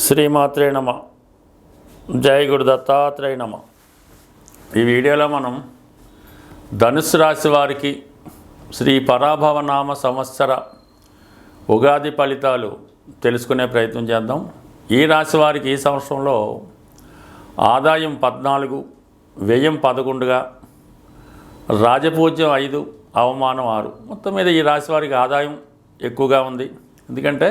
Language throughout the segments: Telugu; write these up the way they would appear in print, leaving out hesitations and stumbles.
శ్రీమాత్రే నమ. జై గురు దత్తాత్రేయ నమ. ఈ వీడియోలో మనం ధనుసు రాశి వారికి శ్రీ పరాభవనామ సంవత్సర ఉగాది ఫలితాలు తెలుసుకునే ప్రయత్నం చేద్దాం. ఈ రాశి వారికి ఈ సంవత్సరంలో ఆదాయం 14, వ్యయం 11గా, రాజపూజ్యం 5, అవమానం 6. మొత్తం మీద ఈ రాశి వారికి ఆదాయం ఎక్కువగా ఉంది. ఎందుకంటే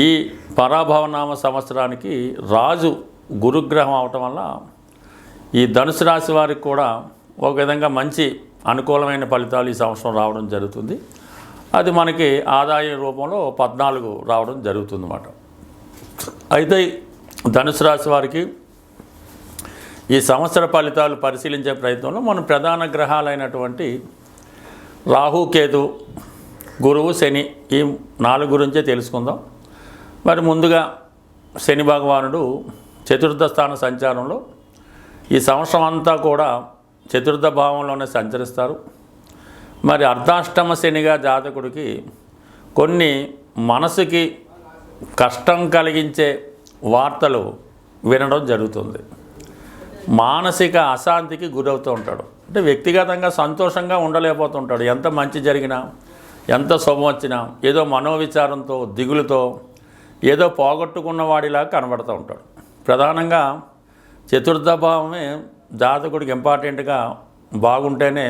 ఈ పరాభవనామ సంవత్సరానికి రాజు గురుగ్రహం అవటం వల్ల ఈ ధనుసు రాశి వారికి కూడా ఒక విధంగా మంచి అనుకూలమైన ఫలితాలు ఈ సంవత్సరం రావడం జరుగుతుంది. అది మనకి ఆదాయ రూపంలో 14 రావడం జరుగుతుంది అన్నమాట. అయితే ధనుసు రాశి వారికి ఈ సంవత్సర ఫలితాలు పరిశీలించే ప్రయత్నంలో మనం ప్రధాన గ్రహాలైనటువంటి రాహు, కేతు, గురువు, శని ఈ 4 గురించే తెలుసుకుందాం. మరి ముందుగా శని భగవానుడు చతుర్థ స్థాన సంచారంలో ఈ సంవత్సరం అంతా కూడా చతుర్థ భావంలోనే సంచరిస్తారు. మరి అర్ధాష్టమ శనిగా జాతకుడికి కొన్ని మనసుకి కష్టం కలిగించే వార్తలు వినడం జరుగుతుంది. మానసిక అశాంతికి గురవుతూ ఉంటాడు. అంటే వ్యక్తిగతంగా సంతోషంగా ఉండలేకపోతుంటాడు. ఎంత మంచి జరిగినా, ఎంత శుభం వచ్చినా ఏదో మనోవిచారంతో, దిగులుతో, ఏదో పోగొట్టుకున్న వాడిలా కనబడుతూ ఉంటాడు. ప్రధానంగా చతుర్థ భావమే జాతకుడికి ఇంపార్టెంట్గా బాగుంటేనే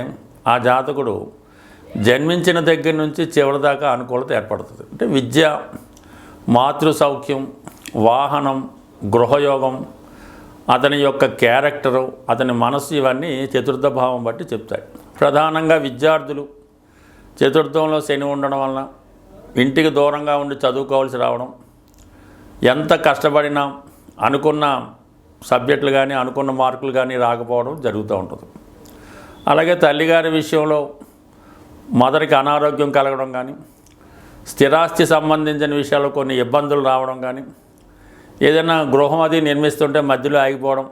ఆ జాతకుడు జన్మించిన దగ్గర నుంచి చివరి దాకా అనుకూలత ఏర్పడుతుంది. అంటే విద్య, మాతృ సౌఖ్యం, వాహనం, గృహయోగం, అతని యొక్క క్యారెక్టరు, అతని మనసు ఇవన్నీ చతుర్థ భావం బట్టి చెప్తాయి. ప్రధానంగా విద్యార్థులు చతుర్థంలో శని ఉండడం వలన ఇంటికి దూరంగా ఉండి చదువుకోవాల్సి రావడం, ఎంత కష్టపడినా అనుకున్న సబ్జెక్టులు కానీ అనుకున్న మార్కులు కానీ రాకపోవడం జరుగుతూ ఉంటుంది. అలాగే తల్లిగారి విషయంలో మదర్కి అనారోగ్యం కలగడం కానీ, స్థిరాస్తి సంబంధించిన విషయాల్లో కొన్ని ఇబ్బందులు రావడం కానీ, ఏదైనా గృహం అది నిర్మిస్తుంటే మధ్యలో ఆగిపోవడం,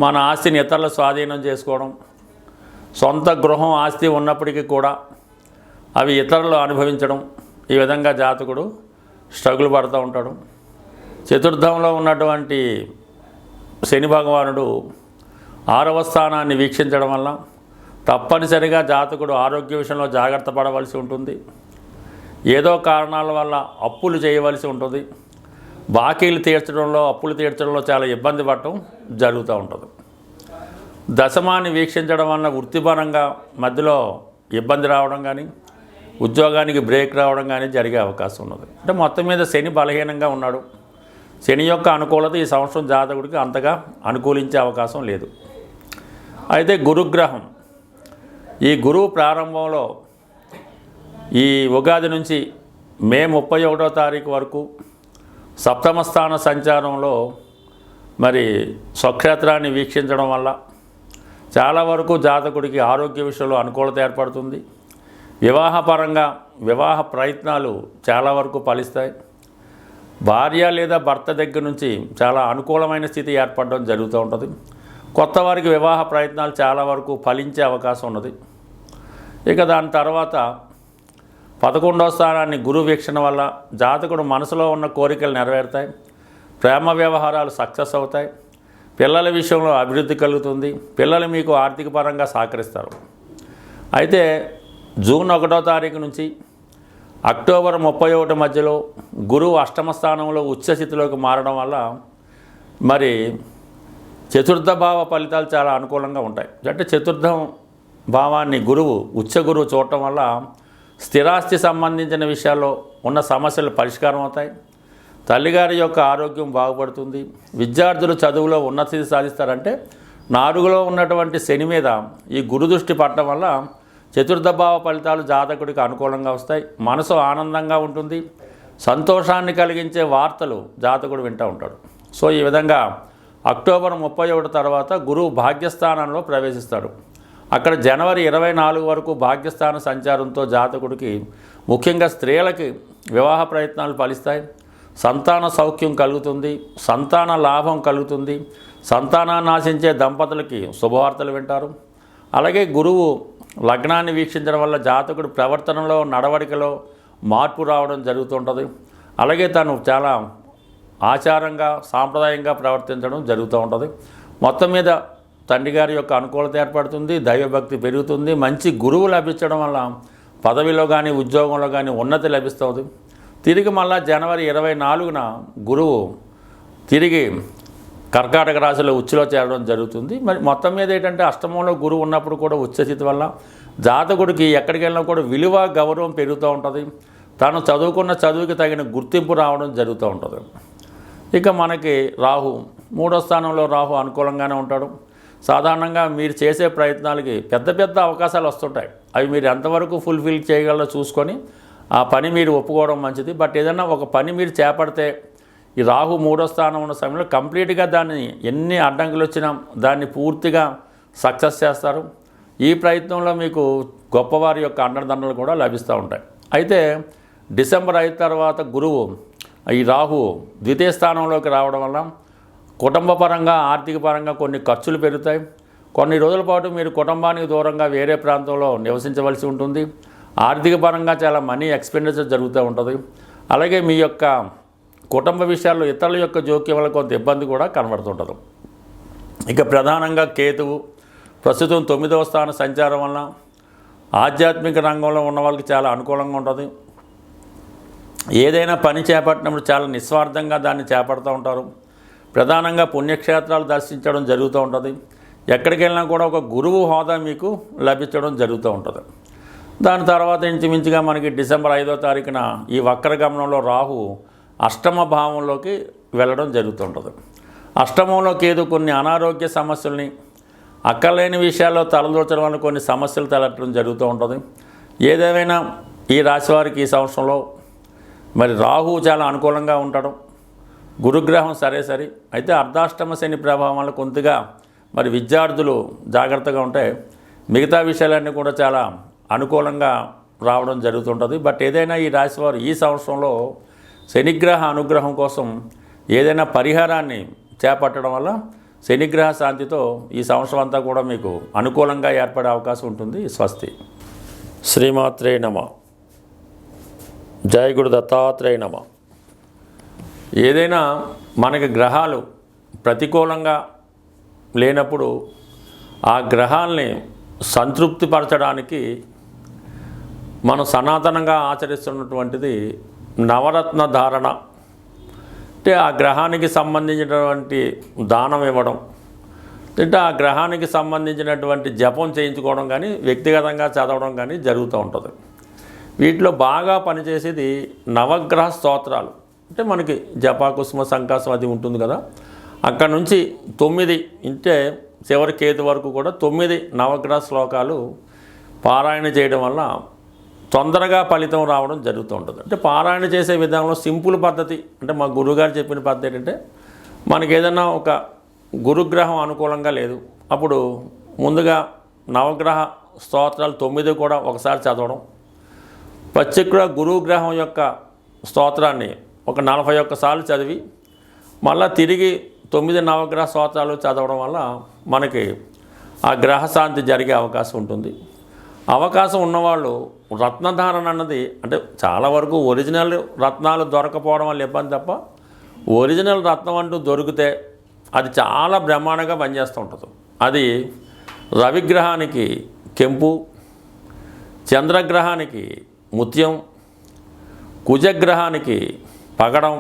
మన ఆస్తిని ఇతరుల స్వాధీనం చేసుకోవడం, సొంత గృహం ఆస్తి ఉన్నప్పటికీ కూడా అవి ఇతరులు అనుభవించడం, ఈ విధంగా జాతకుడు స్ట్రగుల్ పడుతూ ఉంటాడు. చతుర్థంలో ఉన్నటువంటి శని భగవానుడు 6వ స్థానాన్ని వీక్షించడం వల్ల తప్పనిసరిగా జాతకుడు ఆరోగ్య విషయంలో జాగ్రత్త పడవలసి ఉంటుంది. ఏదో కారణాల వల్ల అప్పులు చేయవలసి ఉంటుంది. బాకీలు తీర్చడంలో, అప్పులు తీర్చడంలో చాలా ఇబ్బంది పడటం జరుగుతూ ఉంటుంది. దశమాన్ని వీక్షించడం వల్ల వృత్తిపరంగా మధ్యలో ఇబ్బంది రావడం కానీ, ఉద్యోగానికి బ్రేక్ రావడం కానీ జరిగే అవకాశం ఉన్నది. అంటే మొత్తం మీద శని బలహీనంగా ఉన్నాడు. శని యొక్క అనుకూలత ఈ సంవత్సరం జాతకుడికి అంతగా అనుకూలించే అవకాశం లేదు. అయితే గురుగ్రహం, ఈ గురువు ప్రారంభంలో ఈ ఉగాది నుంచి మే 31వ తారీఖు వరకు సప్తమ స్థాన సంచారంలో మరి స్వక్షేత్రాన్ని వీక్షించడం వల్ల చాలా వరకు జాతకుడికి ఆరోగ్య విషయంలో అనుకూలత ఏర్పడుతుంది. వివాహపరంగా వివాహ ప్రయత్నాలు చాలా వరకు ఫలిస్తాయి. భార్య లేదా భర్త దగ్గర నుంచి చాలా అనుకూలమైన స్థితి ఏర్పడడం జరుగుతూ ఉంటుంది. కొత్త వారికి వివాహ ప్రయత్నాలు చాలా వరకు ఫలించే అవకాశం ఉన్నది. ఇక దాని తర్వాత 11వ స్థానాన్ని గురు వీక్షణ వల్ల జాతకుడు మనసులో ఉన్న కోరికలు నెరవేరుతాయి. ప్రేమ వ్యవహారాలు సక్సెస్ అవుతాయి. పిల్లల విషయంలో అభివృద్ధి కలుగుతుంది. పిల్లలు మీకు ఆర్థిక పరంగా సహకరిస్తారు. అయితే జూన్ 1వ తారీఖు నుంచి అక్టోబర్ 31 మధ్యలో గురువు అష్టమ స్థానంలో ఉచ్చస్థితిలోకి మారడం వల్ల మరి చతుర్థ భావ ఫలితాలు చాలా అనుకూలంగా ఉంటాయి. అంటే చతుర్థం భావాన్ని గురువు, ఉచ్చ గురువు చూడటం వల్ల స్థిరాస్తి సంబంధించిన విషయాల్లో ఉన్న సమస్యలు పరిష్కారం అవుతాయి. తల్లిగారి యొక్క ఆరోగ్యం బాగుపడుతుంది. విద్యార్థులు చదువులో ఉన్నతి సాధిస్తారంటే 4లో ఉన్నటువంటి శని మీద ఈ గురు దృష్టి పడటం వల్ల చతుర్థ భావ ఫలితాలు జాతకుడికి అనుకూలంగా వస్తాయి. మనసు ఆనందంగా ఉంటుంది. సంతోషాన్ని కలిగించే వార్తలు జాతకుడు వింటూ ఉంటాడు. సో ఈ విధంగా అక్టోబర్ 31 తర్వాత గురువు భాగ్యస్థానంలో ప్రవేశిస్తాడు. అక్కడ జనవరి 24 వరకు భాగ్యస్థాన సంచారంతో జాతకుడికి ముఖ్యంగా స్త్రీలకి వివాహ ప్రయత్నాలు ఫలిస్తాయి. సంతాన సౌఖ్యం కలుగుతుంది. సంతాన లాభం కలుగుతుంది. సంతానాన్ని ఆశించే దంపతులకి శుభవార్తలు వింటారు. అలాగే గురువు లగ్నాన్ని వీక్షించడం వల్ల జాతకుడు ప్రవర్తనలో, నడవడికలో మార్పు రావడం జరుగుతుంటుంది. అలాగే తను చాలా ఆచారంగా సాంప్రదాయంగా ప్రవర్తించడం జరుగుతూ ఉంటుంది. మొత్తం మీద తండ్రి గారి యొక్క అనుకూలత ఏర్పడుతుంది, దైవభక్తి పెరుగుతుంది, మంచి గురువు లభించడం వల్ల పదవిలో కానీ ఉద్యోగంలో కానీ ఉన్నతి లభిస్తుంది. తిరిగి మళ్ళా జనవరి 24న గురువు తిరిగి కర్కాటక రాశిలో ఉచ్చులో చేరడం జరుగుతుంది. మరి మొత్తం మీద ఏంటంటే అష్టమంలో గురువు ఉన్నప్పుడు కూడా ఉచ్చస్థితి వల్ల జాతకుడికి ఎక్కడికి వెళ్ళినా కూడా విలువ గౌరవం పెరుగుతూ ఉంటుంది. తాను చదువుకున్న చదువుకి తగిన గుర్తింపు రావడం జరుగుతూ ఉంటుంది. ఇక మనకి రాహు 3వ స్థానంలో రాహు అనుకూలంగానే ఉంటాడు. సాధారణంగా మీరు చేసే ప్రయత్నాలకి పెద్ద పెద్ద అవకాశాలు వస్తుంటాయి. అవి మీరు ఎంతవరకు ఫుల్ఫిల్ చేయగలరో చూసుకొని ఆ పని మీరు ఒప్పుకోవడం మంచిది. బట్ ఏదన్నా ఒక పని మీరు చేపడితే ఈ రాహు 3వ స్థానం ఉన్న సమయంలో కంప్లీట్గా దాన్ని ఎన్ని అడ్డంకులు వచ్చినా దాన్ని పూర్తిగా సక్సెస్ చేస్తారు. ఈ ప్రయత్నంలో మీకు గొప్పవారి యొక్క అండదండలు కూడా లభిస్తూ ఉంటాయి. అయితే డిసెంబర్ 5 తర్వాత గురువు ఈ రాహు ద్వితీయ స్థానంలోకి రావడం వల్ల కుటుంబ పరంగా ఆర్థిక పరంగా కొన్ని ఖర్చులు పెరుగుతాయి. కొన్ని రోజుల పాటు మీరు కుటుంబానికి దూరంగా వేరే ప్రాంతంలో నివసించవలసి ఉంటుంది. ఆర్థిక పరంగా చాలా మనీ ఎక్స్పెండిచర్ జరుగుతూ ఉంటుంది. అలాగే మీ యొక్క కుటుంబ విషయాల్లో ఇతరుల యొక్క జోక్యం వల్ల కొంత ఇబ్బంది కూడా కనబడుతుంటుంది. ఇక ప్రధానంగా కేతువు ప్రస్తుతం 9వ స్థాన సంచారం వల్ల ఆధ్యాత్మిక రంగంలో ఉన్న వాళ్ళకి చాలా అనుకూలంగా ఉంటుంది. ఏదైనా పని చేపట్టినప్పుడు చాలా నిస్వార్థంగా దాన్ని చేపడుతూ ఉంటారు. ప్రధానంగా పుణ్యక్షేత్రాలు దర్శించడం జరుగుతూ ఉంటుంది. ఎక్కడికి వెళ్ళినా కూడా ఒక గురువు హోదా మీకు లభించడం జరుగుతూ ఉంటుంది. దాని తర్వాత ఇంచుమించుగా మనకి డిసెంబర్ 5వ తారీఖున ఈ వక్రగమనంలో రాహు అష్టమ భావంలోకి వెళ్ళడం జరుగుతుంటుంది. అష్టమంలో కేతు కొన్ని అనారోగ్య సమస్యల్ని అక్కర్లేని విషయాల్లో తలదూర్చడం వల్ల కొన్ని సమస్యలు తలెత్తడం జరుగుతూ ఉంటుంది. ఏదేమైనా ఈ రాశి వారికి ఈ సంవత్సరంలో మరి రాహు చాలా అనుకూలంగా ఉండడం, గురుగ్రహం సరే అయితే అర్ధాష్టమ శని ప్రభావం వల్ల కొద్దిగా మరి విద్యార్థులు జాగ్రత్తగా ఉంటే మిగతా విషయాలన్నీ కూడా చాలా అనుకూలంగా రావడం జరుగుతుంటుంది. బట్ ఏదైనా ఈ రాశివారు ఈ సంవత్సరంలో శనిగ్రహ అనుగ్రహం కోసం ఏదైనా పరిహారాన్ని చేపట్టడం వల్ల శనిగ్రహ శాంతితో ఈ సంవత్సరం అంతా కూడా మీకు అనుకూలంగా ఏర్పడే అవకాశం ఉంటుంది. స్వస్తి. శ్రీమాత్రే నమః. జై గురు దత్తాత్రేయ నమః. ఏదైనా మనకి గ్రహాలు ప్రతికూలంగా లేనప్పుడు ఆ గ్రహాల్ని సంతృప్తిపరచడానికి మనం సనాతనంగా ఆచరిస్తున్నటువంటిది నవరత్న ధారణ. అంటే ఆ గ్రహానికి సంబంధించినటువంటి దానం ఇవ్వడం, అంటే ఆ గ్రహానికి సంబంధించినటువంటి జపం చేయించుకోవడం కానీ వ్యక్తిగతంగా చదవడం కానీ జరుగుతూ ఉంటుంది. వీటిలో బాగా పనిచేసేది నవగ్రహ స్తోత్రాలు. అంటే మనకి జపా కుసుమ సంకాసం అది ఉంటుంది కదా, అక్కడ నుంచి 9 అంటే చివరి కేతు వరకు కూడా 9 నవగ్రహ శ్లోకాలు పారాయణ చేయడం వల్ల తొందరగా ఫలితం రావడం జరుగుతూ ఉంటుంది. అంటే పారాయణ చేసే విధానంలో సింపుల్ పద్ధతి, అంటే మా గురువుగారు చెప్పిన పద్ధతి ఏంటంటే మనకి ఏదైనా ఒక గురుగ్రహం అనుకూలంగా లేదు, అప్పుడు ముందుగా నవగ్రహ స్తోత్రాలు 9 కూడా ఒకసారి చదవడం, ప్రత్యేక గురుగ్రహం యొక్క స్తోత్రాన్ని ఒక 41 సార్లు చదివి మళ్ళీ తిరిగి 9 నవగ్రహ స్తోత్రాలు చదవడం వల్ల మనకి ఆ గ్రహశాంతి జరిగే అవకాశం ఉంటుంది. అవకాశం ఉన్నవాళ్ళు రత్నధారణ అన్నది, అంటే చాలా వరకు ఒరిజినల్ రత్నాలు దొరకపోవడం వల్ల ఇబ్బంది తప్ప ఒరిజినల్ రత్నం అంటూ దొరికితే అది చాలా బ్రహ్మాండంగా పనిచేస్తూ ఉంటుంది. అది రవిగ్రహానికి కెంపు, చంద్రగ్రహానికి ముత్యం, కుజగ్రహానికి పగడం,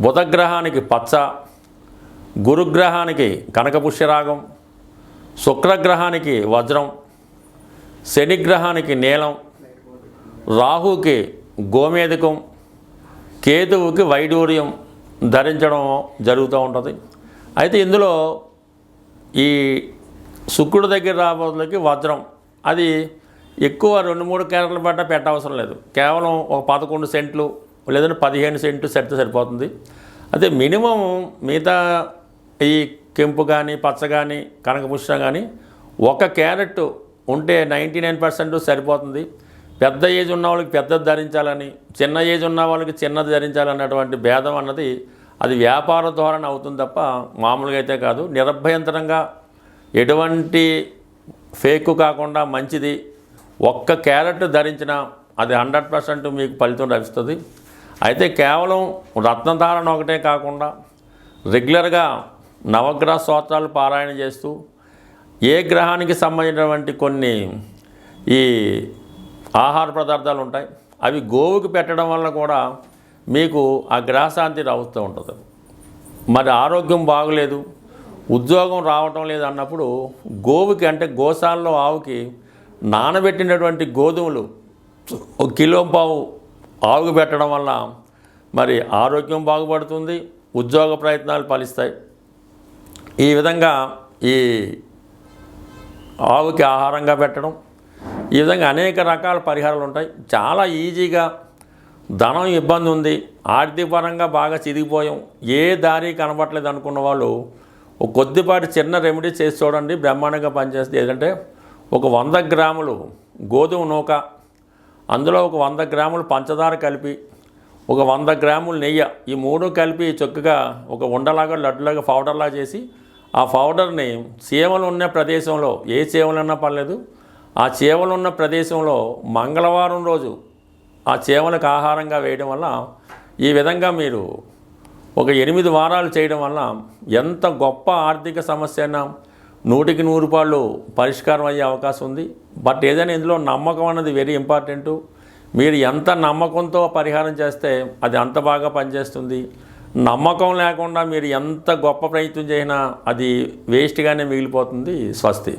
బుధగ్రహానికి పచ్చ, గురుగ్రహానికి కనకపుష్యరాగం, శుక్రగ్రహానికి వజ్రం, శనిగ్రహానికి నీలం, రాహుకి గోమేధికం, కేతువుకి వైడూర్యం ధరించడం జరుగుతూ ఉంటుంది. అయితే ఇందులో ఈ శుక్రుడి దగ్గర రాబోతులకి వజ్రం అది ఎక్కువ 2-3 క్యారెట్ల పట్ట పెట్టవసరం లేదు. కేవలం ఒక 11 సెంట్లు లేదంటే 15 సెంట్లు సెట్ సరిపోతుంది. అయితే మినిమం మిగతా ఈ కెంపు కానీ పచ్చ కానీ కనకపుష్పం కానీ 1 క్యారెట్ ఉంటే 99% సరిపోతుంది. పెద్ద ఏజ్ ఉన్న వాళ్ళకి పెద్దది ధరించాలని, చిన్న ఏజ్ ఉన్న వాళ్ళకి చిన్నది ధరించాలన్నటువంటి భేదం అన్నది అది వ్యాపార ధోరణి అవుతుంది తప్ప మామూలుగా అయితే కాదు. నిరభ్యంతరంగా ఎటువంటి ఫేక్ కాకుండా మంచిది 1 క్యారెట్ ధరించినా అది 100% మీకు ఫలితం లభిస్తుంది. అయితే కేవలం రత్నధారణ ఒకటే కాకుండా రెగ్యులర్గా నవగ్రహ స్తోత్రాలు పారాయణ చేస్తూ ఏ గ్రహానికి సంబంధించినటువంటి కొన్ని ఈ ఆహార పదార్థాలు ఉంటాయి అవి గోవుకి పెట్టడం వల్ల కూడా మీకు ఆ గ్రహశాంతి రావుతూ ఉంటుంది. మరి ఆరోగ్యం బాగలేదు, ఉద్యోగం రావటం లేదు అన్నప్పుడు గోవుకి అంటే గోశాలలో ఆవుకి నానబెట్టినటువంటి గోధుమలు 1.5 కిలో ఆవుకు పెట్టడం వల్ల మరి ఆరోగ్యం బాగుపడుతుంది, ఉద్యోగ ప్రయత్నాలు ఫలిస్తాయి. ఈ విధంగా ఈ ఆవుకి ఆహారంగా పెట్టడం, ఈ విధంగా అనేక రకాల పరిహారాలు ఉంటాయి. చాలా ఈజీగా ధనం ఇబ్బంది ఉంది, ఆర్థికపరంగా బాగా చిరిగిపోయాం, ఏ దారి కనబట్టలేదు అనుకున్న వాళ్ళు ఒక కొద్దిపాటి చిన్న రెమెడీ చేసి చూడండి, బ్రహ్మాండంగా పనిచేస్తుంది. ఏదంటే ఒక 100 గ్రాములు గోధుమ నూక, అందులో ఒక 100 గ్రాములు పంచదార కలిపి, ఒక 100 గ్రాములు నెయ్యి, ఈ 3 కలిపి చక్కగా ఒక ఉండలాగా లడ్డులాగా పౌడర్లా చేసి ఆ పౌడర్ని చీమలు ఉన్న ప్రదేశంలో, ఏ చీమలు ఉన్నా పర్లేదు, ఆ చీమలు ఉన్న ప్రదేశంలో మంగళవారం రోజు ఆ చీమలకు ఆహారంగా వేయడం వల్ల ఈ విధంగా మీరు ఒక 8 వారాలు చేయడం వల్ల ఎంత గొప్ప ఆర్థిక సమస్య అయినా 100కి 100 రూపాయలు పరిష్కారం అయ్యే అవకాశం ఉంది. బట్ ఏదైనా ఇందులో నమ్మకం అన్నది వెరీ ఇంపార్టెంటు. మీరు ఎంత నమ్మకంతో పరిహారం చేస్తే అది అంత బాగా పనిచేస్తుంది. నమ్మకం లేకుండా మీరు ఎంత గొప్ప ప్రయత్నం చేసినా అది వేస్ట్గానే మిగిలిపోతుంది. స్వస్తి.